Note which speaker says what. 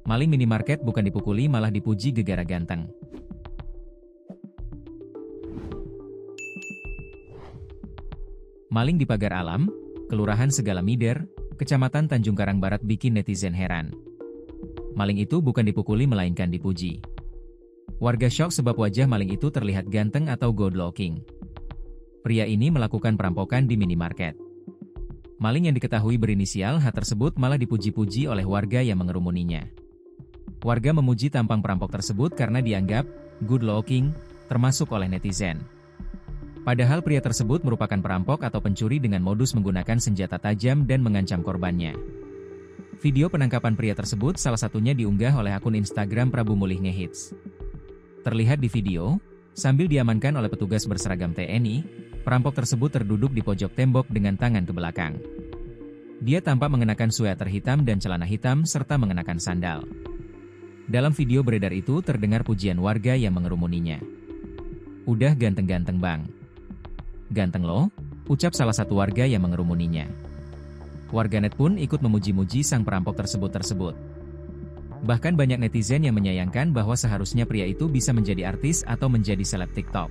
Speaker 1: Maling minimarket bukan dipukuli malah dipuji gegara ganteng. Maling di Pagar Alam, Kelurahan Segala Mider, Kecamatan Tanjung Karang Barat bikin netizen heran. Maling itu bukan dipukuli melainkan dipuji. Warga syok sebab wajah maling itu terlihat ganteng atau good looking. Pria ini melakukan perampokan di minimarket. Maling yang diketahui berinisial H tersebut malah dipuji-puji oleh warga yang mengerumuninya. Warga memuji tampang perampok tersebut karena dianggap good looking, termasuk oleh netizen. Padahal pria tersebut merupakan perampok atau pencuri dengan modus menggunakan senjata tajam dan mengancam korbannya. Video penangkapan pria tersebut salah satunya diunggah oleh akun Instagram Prabu Mulih Ngehits. Terlihat di video, sambil diamankan oleh petugas berseragam TNI, perampok tersebut terduduk di pojok tembok dengan tangan ke belakang. Dia tampak mengenakan sweater hitam dan celana hitam serta mengenakan sandal. Dalam video beredar itu terdengar pujian warga yang mengerumuninya. "Udah ganteng-ganteng bang." "Ganteng loh," ucap salah satu warga yang mengerumuninya. Warganet pun ikut memuji-muji sang perampok tersebut. Bahkan banyak netizen yang menyayangkan bahwa seharusnya pria itu bisa menjadi artis atau menjadi seleb TikTok.